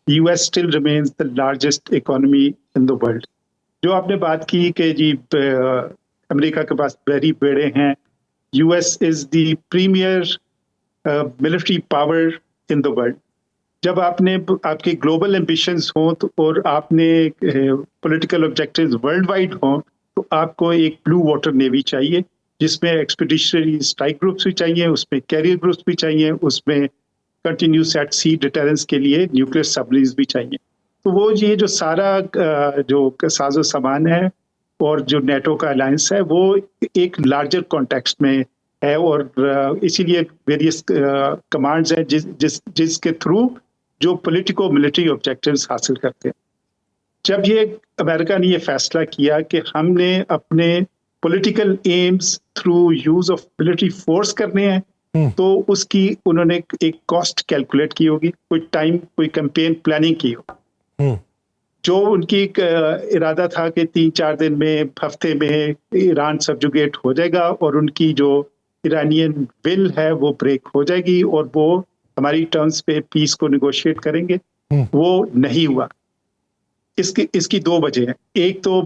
S2: US still remains the largest economy in the world. जो आपने बात की कि जी अमेरिका के पास बहरी बेड़े हैं, US is the premier military power in the world. जब आपके ग्लोबल एम्बिशंस हों तो, और आपने पॉलिटिकल ऑब्जेक्टिव्स वर्ल्ड वाइड हों, तो आपको एक ब्लू वाटर नेवी चाहिए जिसमें एक्सपीडिशनरी स्ट्राइक ग्रुप्स भी चाहिए, उसमें कैरियर ग्रुप्स भी चाहिए, उसमें कंटिन्यूस एट सी डिटरेंस के लिए न्यूक्लियर सबमरीन्स भी चाहिए। तो वो ये जो सारा जो साजो सामान है और जो नेटो का अलायंस है वो एक लार्जर कॉन्टेक्स्ट में है, और इसीलिए वेरियस कमांड्स हैं जिसके थ्रू जो पॉलिटिको मिलिट्री ऑब्जेक्टिव्स हासिल करते हैं। जब ये अमेरिका ने ये फैसला किया कि हमने अपने political AIIMS through use of military force करने हैं, तो उसकी उन्होंने एक कॉस्ट कैलकुलेट की होगी, कोई कैंपेन प्लानिंग की होगी। जो उनकी इरादा था कि 3-4 दिन में, हफ्ते में ईरान सबजुगेट हो जाएगा और उनकी जो ईरानियन विल है वो ब्रेक हो जाएगी और वो हमारी टर्म्स पे पीस को निगोशिएट करेंगे, वो नहीं हुआ। इसकी दो वजह हैं। एक तो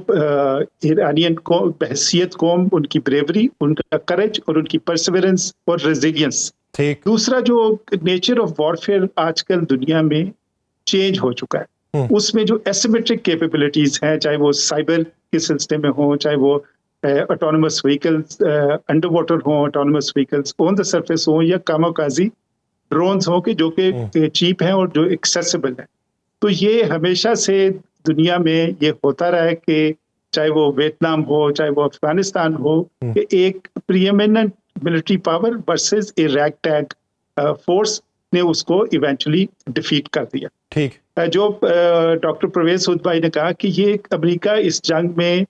S2: ईरानियन को बहसियत कौम, उनकी ब्रेवरी, उनका करेज और उनकी परसिवरेंस और रेजिलियंस।
S1: ठीक।
S2: दूसरा जो नेचर ऑफ वॉरफेयर आजकल दुनिया में चेंज हो चुका है, उसमें जो एसिमेट्रिक कैपेबिलिटीज हैं, चाहे वो साइबर के सिलसिले में हो, चाहे वो ऑटोनमस व्हीकल्स अंडर वाटर हो, autonomous vehicles on the surface हो, या कामाकाजी ड्रोन्स हो कि जो कि चीप हैं और जो एक्सेसिबल हैं। तो ये हमेशा से दुनिया में ये होता रहा है कि चाहे वो वियतनाम हो, चाहे वो अफगानिस्तान हो, कि एक preeminent military power versus a ragtag force ने उसको इवेंचुअली डिफीट कर दिया।
S1: ठीक।
S2: जो डॉक्टर परवेज सूद भाई ने कहा कि ये अमेरिका इस जंग में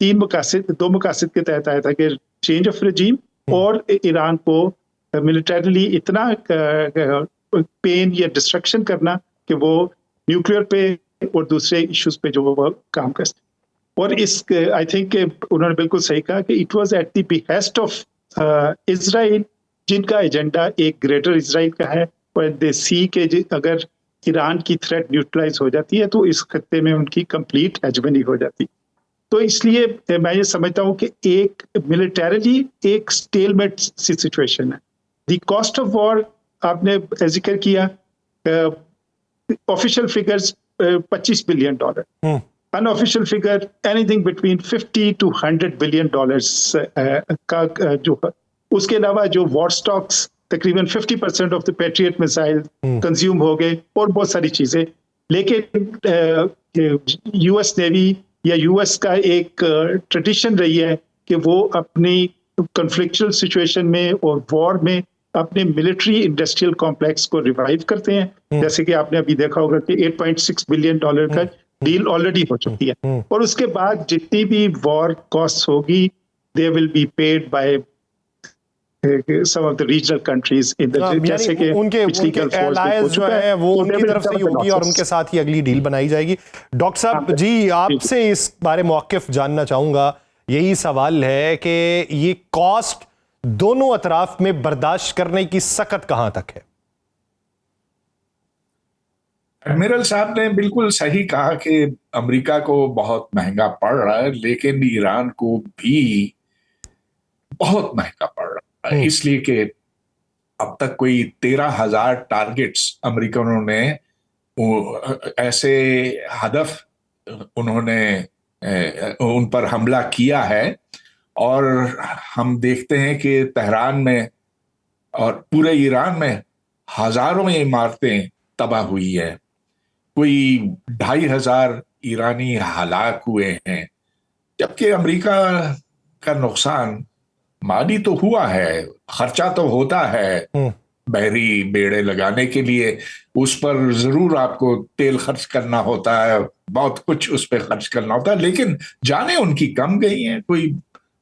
S2: दो मकासद के तहत आया था कि चेंज ऑफ रजीम और ईरान को मिलिटरीली इतना पेन या डिस्ट्रक्शन करना कि वो न्यूक्लियर पे और दूसरे इश्यूज पे जो वो काम कर सके। और इस आई थिंक उन्होंने बिल्कुल सही कहा कि it was at the behest of Israel, जिनका एजेंडा एक ग्रेटर इजराइल का है, और दे सी के अगर ईरान की थ्रेट न्यूट्रलाइज हो जाती है तो इस खत्ते में उनकी कंप्लीट हेजमनी हो जाती। तो इसलिए मैं ये समझता हूँ कि एक मिलिटरीली एक स्टेलमेट सी सिचुएशन है। द कॉस्ट ऑफ वॉर आपने जिक्र किया, official figures $25 billion, unofficial figure anything between 50 to 100 billion dollars का जो। उसके अलावा जो वॉर स्टॉक्स तकरीबन 50% of the patriot missile consume हो गए और बहुत सारी चीजें। लेकिन यूएस नेवी या यूएस का एक ट्रेडिशन रही है कि वो अपनी कॉन्फ्लिक्चुअल सिचुएशन में और वॉर में अपने मिलिट्री इंडस्ट्रियल कॉम्प्लेक्स को रिवाइव करते हैं। जैसे कि आपने अभी देखा होगा कि $8.6 बिलियन का डील ऑलरेडी हो चुकी है, और उसके बाद जितनी भी वॉर कॉस्ट होगी they will be paid by some of the regional countries in the जैसे कि
S1: उनके allies जो है वो उनकी तरफ से ही होगी और उनके साथ ही अगली डील बनाई जाएगी। डॉक्टर साहब जी, आपसे इस बारे मौक़िफ़ जानना चाहूंगा। यही सवाल है कि ये कॉस्ट दोनों अतराफ में बर्दाश्त करने की सकत कहां तक है?
S3: एडमिरल साहब ने बिल्कुल सही कहा कि अमेरिका को बहुत महंगा पड़ रहा है, लेकिन ईरान को भी बहुत महंगा पड़ रहा है, इसलिए कि अब तक कोई 13,000 टारगेट्स अमेरिकनों ने ऐसे हदफ उन्होंने उन पर हमला किया है। और हम देखते हैं कि तेहरान में और पूरे ईरान में हजारों इमारतें तबाह हुई है, कोई 2,500 ईरानी हलाक हुए हैं, जबकि अमेरिका का नुकसान माली तो हुआ है, खर्चा तो होता है बहरी बेड़े लगाने के लिए, उस पर जरूर आपको तेल खर्च करना होता है, बहुत कुछ उस पर खर्च करना होता है, लेकिन जाने उनकी कम गई हैं, कोई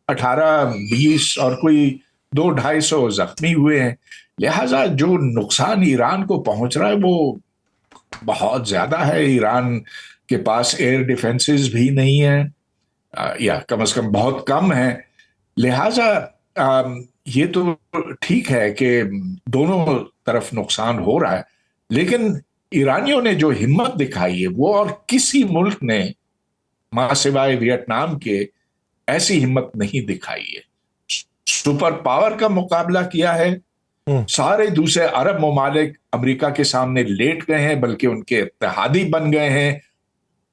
S3: 18-20 और कोई 200-250 जख्मी हुए हैं। लिहाजा जो नुकसान ईरान को पहुंच रहा है वो बहुत ज्यादा है। ईरान के पास एयर डिफेंसेस भी नहीं है, या कम से कम बहुत कम है। लिहाजा ये तो ठीक है कि दोनों तरफ नुकसान हो रहा है, लेकिन ईरानियों ने जो हिम्मत दिखाई है वो और किसी मुल्क ने मां सिवाय वियतनाम के ऐसी हिम्मत नहीं दिखाई है। सुपर पावर का मुकाबला किया है, सारे दूसरे अरब ममालिक अमेरिका के सामने लेट गए हैं, बल्कि उनके इत्तेहादी बन गए हैं।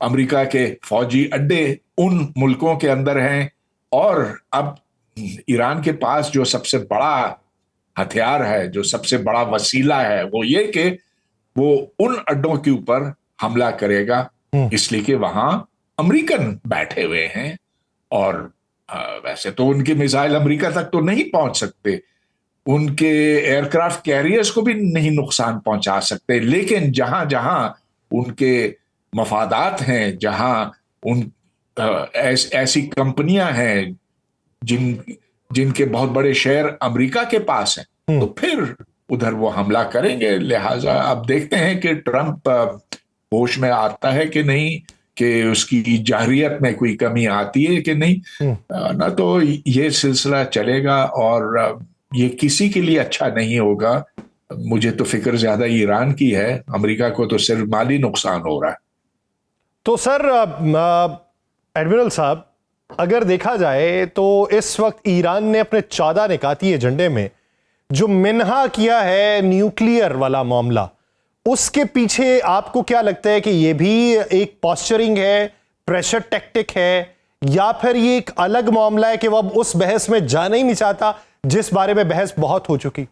S3: अमेरिका के फौजी अड्डे उन मुल्कों के अंदर हैं, और अब ईरान के पास जो सबसे बड़ा हथियार है, जो सबसे बड़ा वसीला है, वो ये कि वो उन अड्डों के ऊपर हमला करेगा, इसलिए कि वहां अमेरिकन बैठे हुए हैं। और वैसे तो उनके मिसाइल अमेरिका तक तो नहीं पहुंच सकते, उनके एयरक्राफ्ट कैरियर्स को भी नहीं नुकसान पहुंचा सकते, लेकिन जहां जहां उनके मफादात हैं, जहां उन ऐसी कंपनियां हैं जिनके बहुत बड़े शेयर अमेरिका के पास हैं, तो फिर उधर वो हमला करेंगे। लिहाजा अब देखते हैं कि ट्रंप होश में आता है कि नहीं, कि उसकी जाहिरियत में कोई कमी आती है कि नहीं, ना तो ये सिलसिला चलेगा और ये किसी के लिए अच्छा नहीं होगा। मुझे तो फिक्र ज्यादा ईरान की है, अमेरिका को तो सिर्फ माली नुकसान हो रहा है।
S1: तो सर एडमिरल साहब, अगर देखा जाए तो इस वक्त ईरान ने अपने 14 निकाती एजेंडे में जो मिन्हा किया है न्यूक्लियर वाला मामला, उसके पीछे आपको क्या लगता है कि यह भी एक पॉस्चरिंग है, प्रेशर टैक्टिक है, या फिर ये एक अलग मामला है कि वो अब उस बहस में जाना ही नहीं चाहता जिस बारे में बहस बहुत हो चुकी?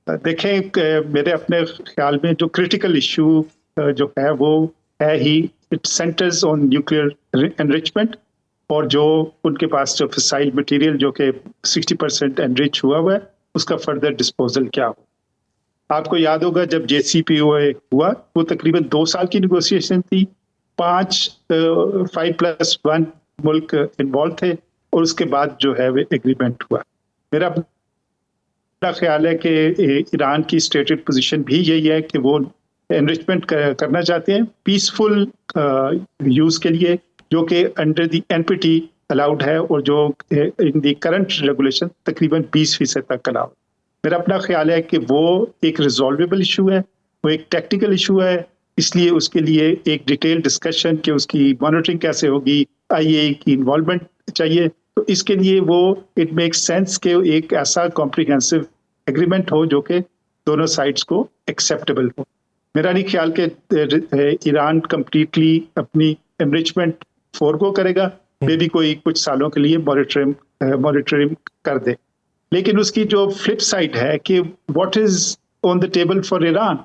S2: देखें, मेरे अपने ख्याल में जो क्रिटिकल इशू जो है वो है ही, it centers on nuclear enrichment, और जो उनके पास जो फिसाइल मटेरियल जो कि 60% एनरिच हुआ है, उसका फर्दर डिस्पोजल क्या हो। आपको याद होगा जब JCPOA हुआ, वो तकरीबन 2 साल की नेगोशिएशन थी, 5+1 मुल्क इन्वॉल्व थे, और उसके बाद जो है वो एग्रीमेंट हुआ। मेरा अपना ख्याल है कि ईरान की स्टेटेड पोजीशन भी यही है कि वो एनरिचमेंट करना चाहते हैं पीसफुल यूज के लिए, जो कि अंडर द NPT अलाउड है, और जो इन द करंट रेगुलेशन तकरीबन 20% तक अलाउड। मेरा अपना ख्याल है कि वो एक रिजॉल्वेबल इशू है, वो एक टेक्निकल इशू है, इसलिए उसके लिए एक डिटेल डिस्कशन कि उसकी मॉनिटरिंग कैसे होगी, IAEA की इन्वॉल्वमेंट चाहिए। तो इसके लिए वो इट मेक सेंस कि एक ऐसा कॉम्प्रिहेंसिव एग्रीमेंट हो जो कि दोनों साइड्स को एक्सेप्टेबल हो। मेरा नहीं ख्याल कि ईरान कंप्लीटली अपनी एनरिचमेंट फोरगो करेगा, मे भी कोई कुछ सालों के लिए मॉनिटरिंग कर दे। लेकिन उसकी जो फ्लिप साइड है कि what is on the table for Iran,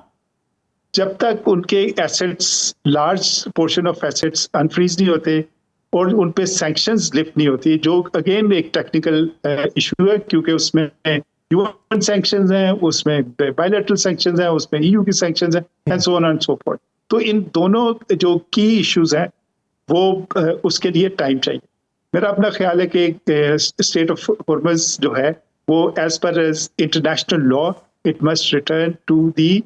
S2: जब तक उनके assets, large portion of assets unfreeze नहीं होते और उन पे सैंक्शंस लिफ्ट नहीं होती, जो अगेन एक टेक्निकल इशू है, क्योंकि उसमें यूएन सैंक्शंस हैं, उसमें बायलैटरल सैंक्शंस हैं, उसमें EU की सैंक्शंस हैं, and so on and so fourth. तो इन दोनों जो की इश्यूज हैं वो उसके लिए टाइम चाहिए। मेरा अपना ख्याल है कि स्टेट ऑफ हॉर्मज़ जो है वो as per international law it must return to the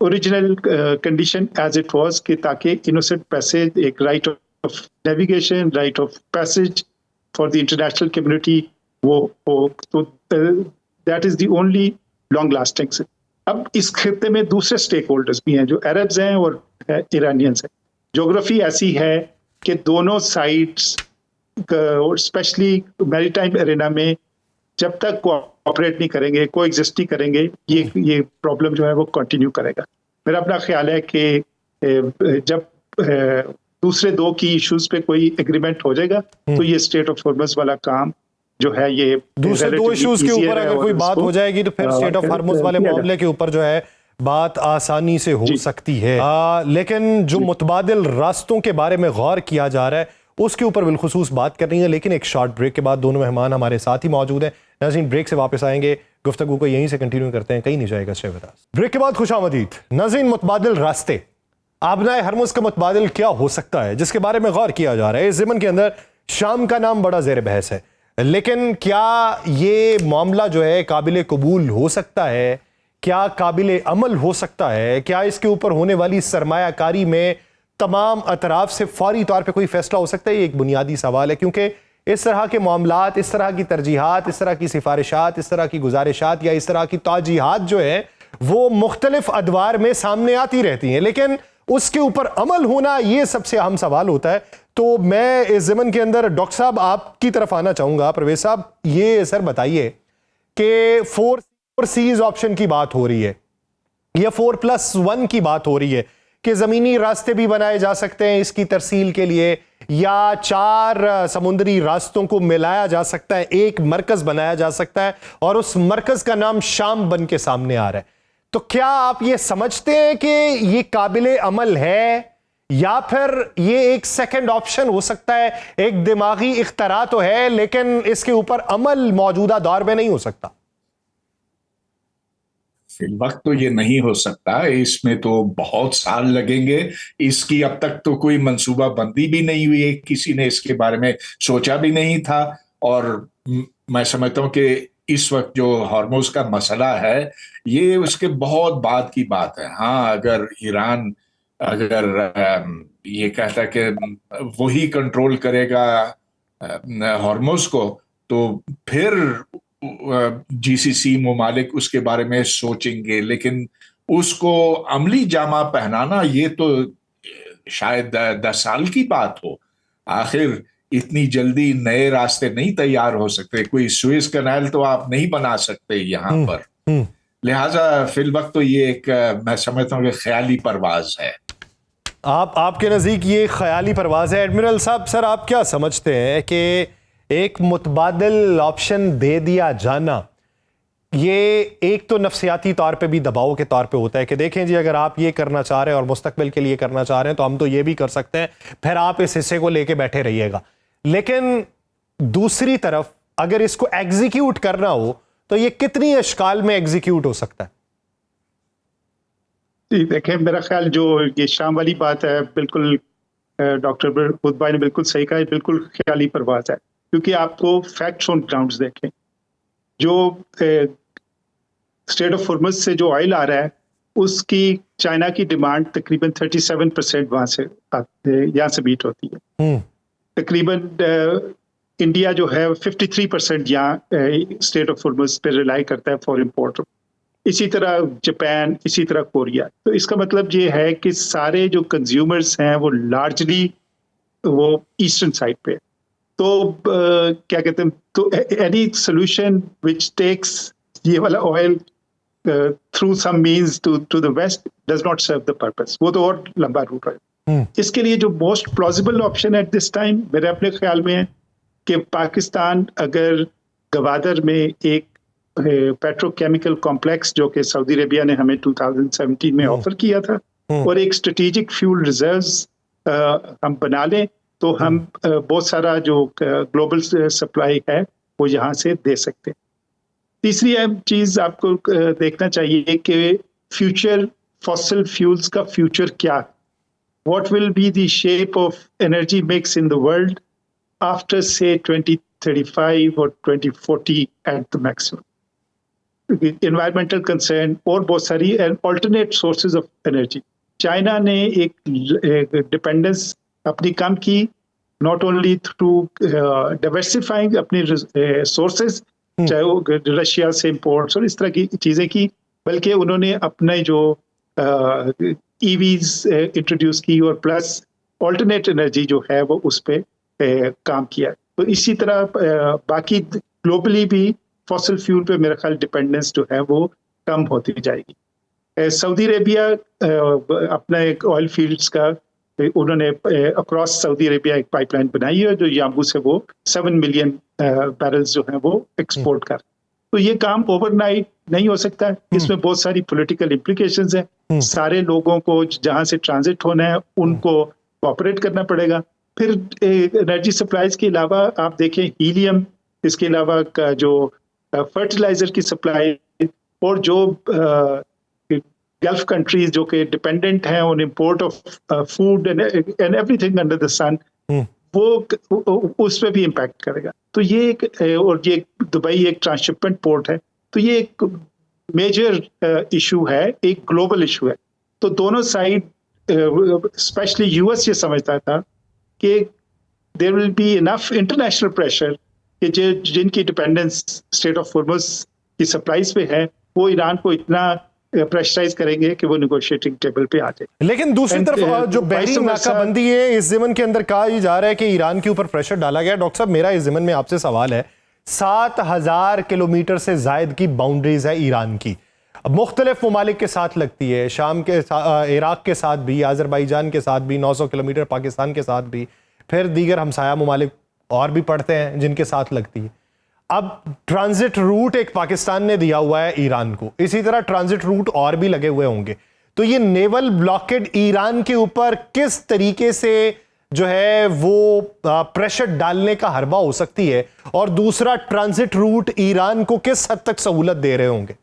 S2: original condition as it was, कि ताकि इनोसेंट पैसेज, एक right of navigation, right of passage for the international community वो हो। तो that is the only long lasting. अब इस खित्ते में दूसरे स्टेक होल्डर्स भी हैं जो अरब्स हैं और ईरानियंस हैं। ज्योग्राफी ऐसी है कि दोनों साइड्स, और स्पेशली मैरीटाइम एरिना में, जब तक कोऑपरेट नहीं करेंगे, कोएग्जिस्ट नहीं करेंगे, ये प्रॉब्लम जो है वो कंटिन्यू करेगा। मेरा अपना ख्याल है कि जब दूसरे 2 की इश्यूज पे कोई एग्रीमेंट हो जाएगा तो ये स्टेट ऑफ हॉर्मज़ वाला काम जो है, ये
S1: दूसरे 2 इश्यूज के ऊपर अगर कोई बात हो जाएगी तो फिर स्टेट ऑफ हॉर्मज़ वाले मामले के ऊपर जो है बात आसानी से हो सकती है। लेकिन जो मुतबादिल रास्तों के बारे में गौर किया जा रहा है उसके ऊपर बिलखुसूस बात करनी है, लेकिन एक शॉर्ट ब्रेक के बाद दोनों मेहमान हमारे साथ ही मौजूद हैं। नाज़रीन, ब्रेक से वापस आएंगे, गुफ्तगू को यहीं से कंटिन्यू करते हैं, कहीं नहीं जाएगा। Stay with us. ब्रेक के बाद खुशामदीद। नाज़रीन, मुतबादिल रास्ते, आबनाए हरमुज़ का मुतबादिल क्या हो सकता है जिसके बारे में गौर किया जा रहा है। इस ज़मन के अंदर शाम का नाम बड़ा ज़ेर बहस है, लेकिन क्या ये मामला जो है काबिल कबूल हो सकता है, क्या काबिल अमल हो सकता है, क्या इसके ऊपर होने वाली सरमायाकारी में तमाम अतराफ से फौरी तौर पे कोई फैसला हो सकता है? ये एक बुनियादी सवाल है, क्योंकि इस तरह के मामलात, इस तरह की तरजीहात, इस तरह की सिफारिशात, इस तरह की गुजारिशात या इस तरह की तौजीहात जो है वो मुख्तलिफ अदवार में सामने आती रहती हैं, लेकिन उसके ऊपर अमल होना ये सबसे अहम सवाल होता है। तो मैं इस ज़मन के अंदर डॉक्टर साहब आपकी तरफ आना चाहूँगा। परवेज साहब, ये सर बताइए कि 4Cs ऑप्शन की बात हो रही है या 4+1 की बात हो रही है कि ज़मीनी रास्ते भी बनाए जा सकते हैं इसकी तरसील के लिए, या 4 समुद्री रास्तों को मिलाया जा सकता है, एक मरकज़ बनाया जा सकता है और उस मरकज़ का नाम शाम बन के सामने आ रहा है। तो क्या आप ये समझते हैं कि ये काबिले अमल है, या फिर ये एक सेकंड ऑप्शन हो सकता है, एक दिमागी इख्तरा तो है लेकिन इसके ऊपर अमल मौजूदा दौर में नहीं हो सकता?
S3: फिल वक्त तो ये नहीं हो सकता, इसमें तो बहुत साल लगेंगे। इसकी अब तक तो कोई मंसूबा बंदी भी नहीं हुई है, किसी ने इसके बारे में सोचा भी नहीं था। और मैं समझता हूँ कि इस वक्त जो हॉर्मुज़ का मसला है ये उसके बहुत बाद की बात है। हाँ, अगर ईरान ये कहता है कि वही कंट्रोल करेगा हॉर्मुज़ को, तो फिर GCC ममालिक उसके बारे में सोचेंगे, लेकिन उसको अमली जामा पहनाना ये तो शायद 10 साल की बात हो। आखिर इतनी जल्दी नए रास्ते नहीं तैयार हो सकते, कोई सुएज कैनाल तो आप नहीं बना सकते यहाँ
S1: हम्म,
S3: पर।
S1: हम्म।
S3: लिहाजा फिल वक्त तो ये एक मैं समझता हूँ कि ख्याली परवाज है।
S1: आपके नज़दीक ये ख्याली परवाज है। एडमिरल साहब, सर आप क्या समझते हैं कि एक मुतबादिल ऑप्शन दे दिया जाना, ये एक तो नफ्सियाती तौर पे भी दबाव के तौर पे होता है कि देखें जी, अगर आप ये करना चाह रहे हैं और मुस्तकबिल के लिए करना चाह रहे हैं तो हम तो ये भी कर सकते हैं, फिर आप इस हिस्से को लेके बैठे रहिएगा। लेकिन दूसरी तरफ अगर इसको एग्जीक्यूट करना हो तो ये कितनी अशकाल में एग्जीक्यूट हो सकता है?
S2: देखें, मेरा ख्याल जो ये शाम वाली बात है, बिल्कुल डॉक्टर बुध भाई ने बिल्कुल सही कहा, बिल्कुल ख्याली परवाज है। क्योंकि आपको फैक्ट्स ऑन ग्राउंड्स देखें, जो स्टेट ऑफ हॉर्मुज से जो ऑयल आ रहा है उसकी चाइना की डिमांड तकरीबन 37% वहां से यहाँ से मीट होती है। तकरीबन इंडिया जो है 53% यहाँ स्टेट ऑफ हॉर्मुज पे रिलाई करता है फॉर इम्पोर्ट। इसी तरह जापान, इसी तरह कोरिया। तो इसका मतलब ये है कि सारे जो कंज्यूमर्स हैं वो लार्जली वो ईस्टर्न साइड पे। तो क्या कहते हैं, तो एनी सोल्यूशन विच टेक्स ये वाला oil through some means to the west does not serve the purpose. वो तो और लंबा रूट है। इसके लिए जो most plausible option at this time मेरे अपने ख्याल में है कि पाकिस्तान अगर गवादर में एक पेट्रोकेमिकल कॉम्प्लेक्स जो कि सऊदी अरेबिया ने हमें 2017 में ऑफर किया था, और एक स्ट्रेटेजिक फ्यूल रिजर्व्स हम बना लें तो हम बहुत सारा जो ग्लोबल सप्लाई है वो यहाँ से दे सकते हैं। तीसरी अहम चीज आपको देखना चाहिए कि फ्यूचर फॉसिल फ्यूल्स का फ्यूचर क्या है। What will be the shape of energy mix in the world after से 2035 और 2040 at the maximum. Environmental concern और बहुत सारी alternate sources of energy. China ने एक डिपेंडेंस अपनी कम की, नॉट ओनली थ्रू डाइवर्सिफाइंग अपने सोर्सेज, चाहे वो रशिया से इम्पोर्ट्स और इस तरह की चीजें की, बल्कि उन्होंने अपने जो ईवीज इंट्रोड्यूस की और प्लस ऑल्टरनेट एनर्जी जो है वो उस पर काम किया। तो इसी तरह बाकी ग्लोबली भी फॉसिल फ्यूल पे मेरा ख्याल डिपेंडेंस जो है वो कम होती जाएगी। सऊदी अरेबिया अपना एक ऑयल फील्ड्स का उन्होंने अक्रॉस सऊदी अरेबिया एक पाइपलाइन बनाई है जो याम्बू से वो 7 मिलियन बैरल्स जो है वो एक्सपोर्ट कर। तो ये काम ओवरनाइट नहीं हो सकता है, इसमें बहुत सारी पॉलिटिकल इम्प्लीकेशंस हैं। सारे लोगों को जहां से ट्रांजिट होना है उनको ऑपरेट करना पड़ेगा। फिर एनर्जी सप्लाईज के अलावा आप देखें हीलियम, इसके अलावा का जो फर्टिलाइजर की सप्लाई, और जो गल्फ कंट्रीज जो कि डिपेंडेंट हैं on import of food and everything under the sun, वो उस पर भी इम्पैक्ट करेगा। तो ये एक, और ये दुबई एक ट्रांसशिपमेंट पोर्ट है, तो ये एक मेजर इशू है, एक ग्लोबल इशू है। तो दोनों साइड, स्पेशली यूएस ये समझता था कि there will be enough international pressure कि जिनकी डिपेंडेंस स्टेट ऑफ हॉर्मुज की सप्लाईज पे है वो ईरान को इतना प्रेशराइज करेंगे कि वो नेगोशिएटिंग टेबल पे आ जाए।
S1: लेकिन दूसरी तरफ जो बहरीन नाकाबंदी है, इस ज़मन के अंदर कहा जा रहा है कि ईरान के ऊपर प्रेशर डाला गया। डॉक्टर साहब, मेरा इस ज़मन में आपसे सवाल है, 7,000 किलोमीटर से जायद की बाउंड्रीज है ईरान की, मुख्तलिफ ममालिक के साथ लगती है, शाम के इराक के साथ भी, आज़रबाईजान के साथ भी, 900 किलोमीटर पाकिस्तान के साथ भी, फिर दीगर हमसाया ममालिक और भी पड़ते हैं जिनके साथ लगती है। अब ट्रांजिट रूट एक पाकिस्तान ने दिया हुआ है ईरान को, इसी तरह ट्रांजिट रूट और भी लगे हुए होंगे। तो ये नेवल ब्लॉकेड ईरान के ऊपर किस तरीके से जो है वो प्रेशर डालने का हरबा हो सकती है, और दूसरा ट्रांजिट रूट ईरान को किस हद तक सहूलत दे रहे होंगे?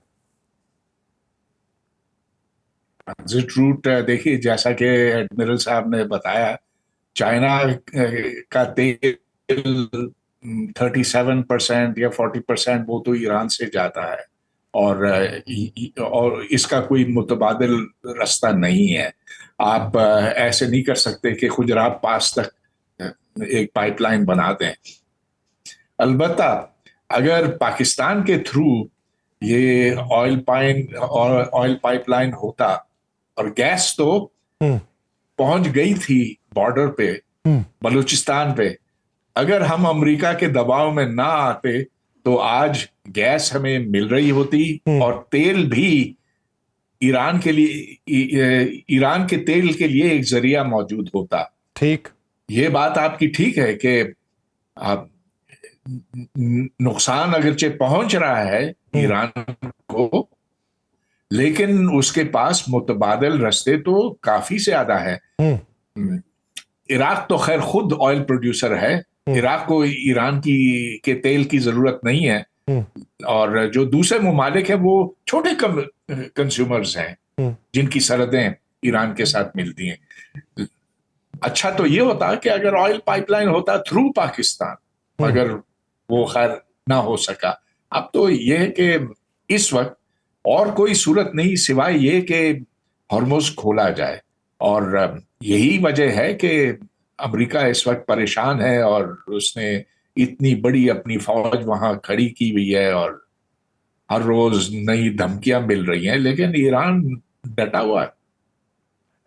S3: ट्रांजिट रूट देखिए, जैसा कि एडमिरल साहब ने बताया, चाइना का तेल 37% या 40% वो तो ईरान से जाता है, और इसका कोई मुतबादिल रास्ता नहीं है। आप ऐसे नहीं कर सकते कि खुजरात पास तक एक पाइपलाइन बना दें। अलबत्ता अगर पाकिस्तान के थ्रू ये ऑयल पाइपलाइन होता और गैस तो पहुंच गई थी बॉर्डर पे, बलूचिस्तान पे। अगर हम अमेरिका के दबाव में ना आते तो आज गैस हमें मिल रही होती और तेल भी ईरान के के तेल के लिए एक जरिया मौजूद होता।
S1: ठीक,
S3: ये बात आपकी ठीक है कि नुकसान अगरचे पहुंच रहा है ईरान को, लेकिन उसके पास मुतबादल रास्ते तो काफी ज्यादा है। इराक तो खैर खुद ऑयल प्रोड्यूसर है, इराक को ईरान के तेल की जरूरत नहीं है, और जो दूसरे मुमालिक है वो छोटे कंज्यूमर्स हैं जिनकी सरहदें ईरान के साथ मिलती हैं। अच्छा तो ये होता कि अगर ऑयल पाइपलाइन होता थ्रू पाकिस्तान, अगर वो खैर ना हो सका। अब तो ये है कि इस वक्त और कोई सूरत नहीं सिवाय ये कि हॉर्मुज़ खोला जाए, और यही वजह है कि अमेरिका इस वक्त परेशान है और उसने इतनी बड़ी अपनी फौज वहां खड़ी की हुई है और हर रोज नई धमकियां मिल रही हैं, लेकिन ईरान डटा हुआ है।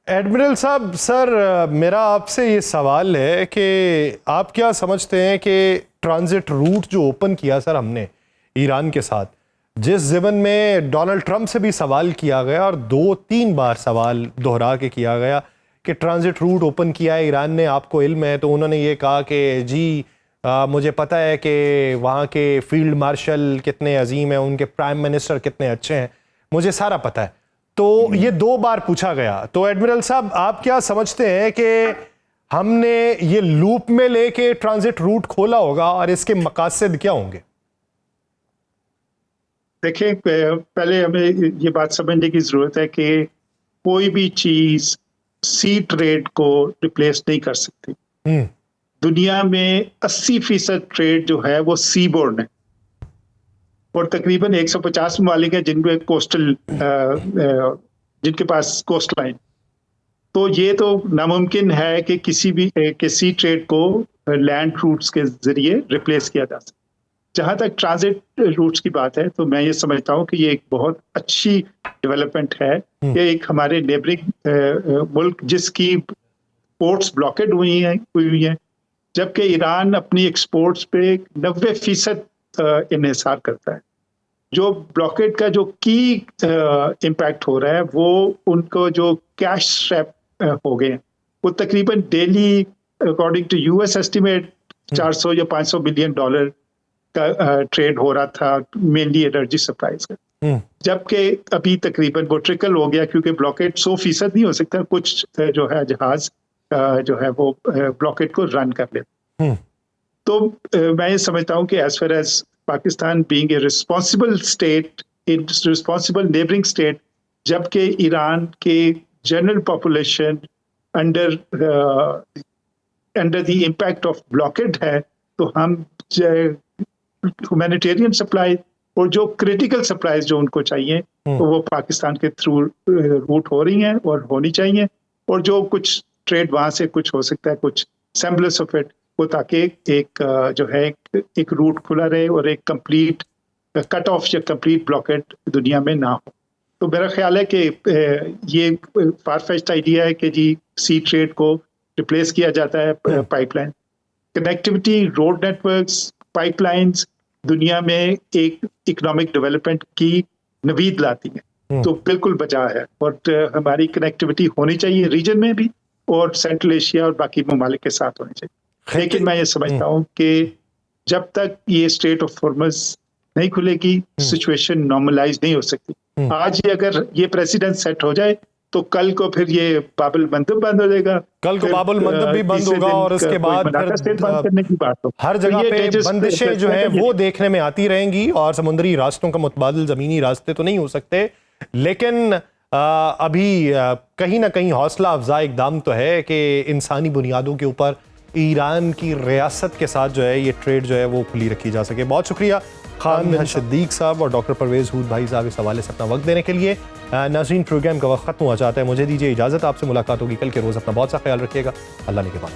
S1: एडमिरल साहब, सर मेरा आपसे ये सवाल है कि आप क्या समझते हैं कि ट्रांजिट रूट जो ओपन किया सर हमने ईरान के साथ, जिस ज़िमन में डोनाल्ड ट्रंप से भी सवाल किया गया और 2-3 बार सवाल दोहरा के किया गया कि ट्रांजिट रूट ओपन किया है ईरान ने, आपको इल्म है? तो उन्होंने ये कहा कि जी मुझे पता है कि वहाँ के फील्ड मार्शल कितने अजीम हैं, उनके प्राइम मिनिस्टर कितने अच्छे हैं, मुझे सारा पता है। तो ये 2 बार पूछा गया। तो एडमिरल साहब, आप क्या समझते हैं कि हमने ये लूप में लेके ट्रांजिट रूट खोला होगा और इसके मकासद क्या होंगे?
S2: देखिए, पहले हमें ये बात समझने की जरूरत है कि कोई भी चीज सी ट्रेड को रिप्लेस नहीं कर सकती। दुनिया में 80% ट्रेड जो है वो सी बोर्ड है, और तकरीबन 150 ममालिक हैं जिनमें कोस्टल जिनके पास कोस्ट लाइन। तो ये तो नामुमकिन है कि किसी भी सी ट्रेड को लैंड रूट्स के जरिए रिप्लेस किया जा सके। जहां तक ट्रांजिट रूट्स की बात है, तो मैं ये समझता हूँ कि ये एक बहुत अच्छी डेवलपमेंट है कि एक हमारे नेबरिंग मुल्क जिसकी पोर्ट्स ब्लॉकेड हुई हैं, जबकि ईरान अपनी एक्सपोर्ट्स पे 90% इन्हिसार करता है। जो ब्लॉकेड का जो की इम्पैक्ट हो रहा है वो उनको जो कैश स्ट्रैप हो गए हैं, वो तकरीबन daily according to US estimate 400 या 500 बिलियन डॉलर का ट्रेड हो रहा था, मेनली एनर्जी सप्लाईज का। जबकि अभी तकरीबन वो ट्रिकल हो गया, क्योंकि ब्लॉकेड 100% नहीं हो सकता, कुछ जो है जहाज जो है वो ब्लॉकेड को रन कर लेते। तो मैं ये समझता हूँ कि as far as Pakistan being a responsible state, responsible neighbouring state, जबकि ईरान के general population under the impact of blockade है, तो हम ह्यूमैनिटेरियन सप्लाई और जो क्रिटिकल सप्लाईज जो उनको चाहिए तो वो पाकिस्तान के थ्रू रूट हो रही हैं और होनी चाहिए, और जो कुछ ट्रेड वहां से कुछ हो सकता है, कुछ सेम्बलेंस ऑफ इट, वो ताकि एक जो है एक रूट खुला रहे और एक कंप्लीट कट ऑफ या कंप्लीट ब्लॉकेड दुनिया में ना हो। तो मेरा ख्याल है कि ये फार-फेच्ड आइडिया है कि जी सी ट्रेड को रिप्लेस किया जाता है pipeline. Connectivity, road networks, pipelines दुनिया में एक इकोनॉमिक डेवलपमेंट की नवीद लाती है, तो बिल्कुल बचा है, और हमारी कनेक्टिविटी होनी चाहिए रीजन में भी और सेंट्रल एशिया और बाकी ममालिक के साथ होनी चाहिए। लेकिन मैं ये समझता हूँ कि जब तक ये स्ट्रेट ऑफ हॉर्मुज़ नहीं खुलेगी, सिचुएशन नॉर्मलाइज नहीं हो सकती। आज ही अगर ये प्रेसिडेंट सेट हो जाए तो कल को फिर ये बाबुल मंदब बंद हो जाएगा,
S1: कल को बाबुल मंदब भी बंद होगा, और उसके बाद हर जगह पे बंदिशें जो है वो देखने में आती रहेंगी, और समुद्री रास्तों का मुतबादिल ज़मीनी रास्ते तो नहीं हो सकते। लेकिन अभी कहीं ना कहीं हौसला अफजा इकदाम तो है कि इंसानी बुनियादों के ऊपर ईरान की रियासत के साथ जो है ये ट्रेड जो है वो खुली रखी जा सके। बहुत शुक्रिया खान सिद्दीक साहब और डॉक्टर परवेज़ हूद भाई साहब इस हवाले से अपना वक्त देने के लिए। नाज़रीन, प्रोग्राम का वक्त खत्म हुआ चाहता है, मुझे दीजिए इजाज़त, आपसे मुलाकात होगी कल के रोज़। अपना बहुत सा ख्याल रखिएगा, अल्लाह ने के बाद।